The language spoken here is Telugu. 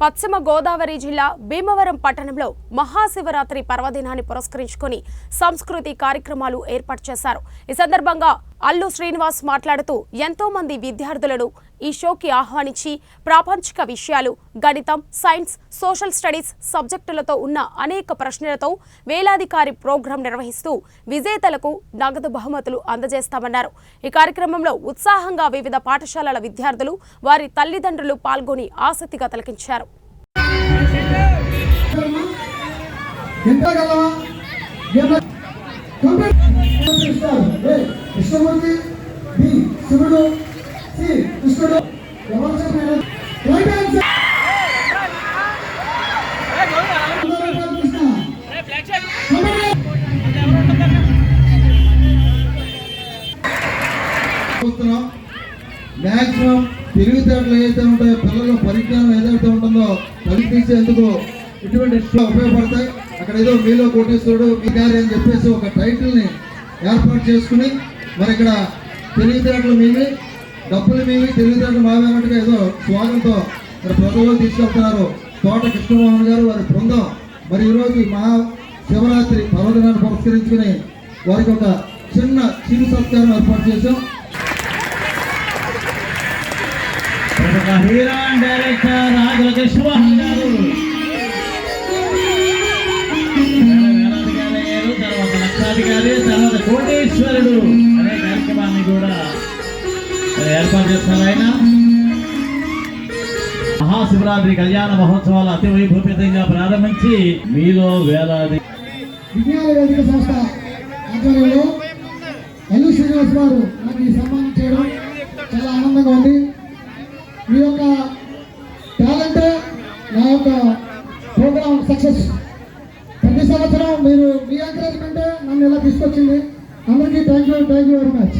పశ్చిమ గోదావరి జిల్లా భీమవరం పట్టణంలో మహాశివరాత్రి పర్వదినాన్ని పురస్కరించుకొని సంస్కృతి కార్యక్రమాలు ఏర్పాటు చేశారు। ఈ సందర్భంగా అల్లు శ్రీనివాస్ మాట్లాడుతూ ఎంతో మంది విద్యార్థులను ఈ షోకి ఆహ్వానించి ప్రాపంచిక విషయాలు, గణితం, సైన్స్, సోషల్ స్టడీస్ సబ్జెక్టులతో ఉన్న అనేక ప్రశ్నలతో వేలాదికారి ప్రోగ్రాం నిర్వహిస్తూ విజేతలకు నగదు బహుమతులు అందజేస్తామన్నారు। ఈ కార్యక్రమంలో ఉత్సాహంగా వివిధ పాఠశాలల విద్యార్థులు, వారి తల్లిదండ్రులు పాల్గొని ఆసక్తిగా తిలకించారు। మ్యాక్సిమం తెలివితేటలు ఏదైతే ఉంటాయో, పిల్లల పరిజ్ఞానం ఏదైతే ఉంటుందో కల్పించేందుకు ఇటువంటి ఉపయోగపడతాయి। అక్కడ ఏదో మీలో కోటేశ్వరుడు మీ గారి అని చెప్పేసి ఒక టైటిల్ని ఏర్పాటు చేసుకుని మరి ఇక్కడ తెలివితేటలు మీవి, డబ్బులు మీవి, తెలివితేటలు మావి అన్నట్టుగా ఏదో స్వాగంతో మరి ప్రజల్లో తీసుకెళ్తున్నారు తోట కృష్ణమోహన్ గారు, వారి బృందం। మరి ఈరోజు మహా శివరాత్రి పర్వదినాన్ని పురస్కరించుకుని వారికి ఒక చిన్న చిరు సత్కారం ఏర్పాటు చేశాం। డైరెక్టర్ ఆకుల కృష్ణమోహన్ గారు, తర్వాత లక్షాధికారి, తర్వాత కోటేశ్వరుడు అనే కార్యక్రమాన్ని కూడా ఏర్పాటు చేస్తారు। ఆయన మహాశివరాత్రి కళ్యాణ మహోత్సవాలు అతి వైభవపేతంగా ప్రారంభించి మీలో వేలాది విజ్ఞాన వేదిక సంస్థ ఆధ్వర్యంలో అల్లు శ్రీనివాస్ గారు మనకి సన్మానం చేయడం చాలా ఆనందంగా ఉంది। మీ యొక్క టాలెంట్ నా యొక్క ప్రోగ్రామ్ సక్సెస్। ప్రతి సంవత్సరం మీరు మీ ఎంకరేజ్మెంటే నన్ను ఇలా తీసుకొచ్చింది। అందరికీ థ్యాంక్ యూ వెరీ మచ్।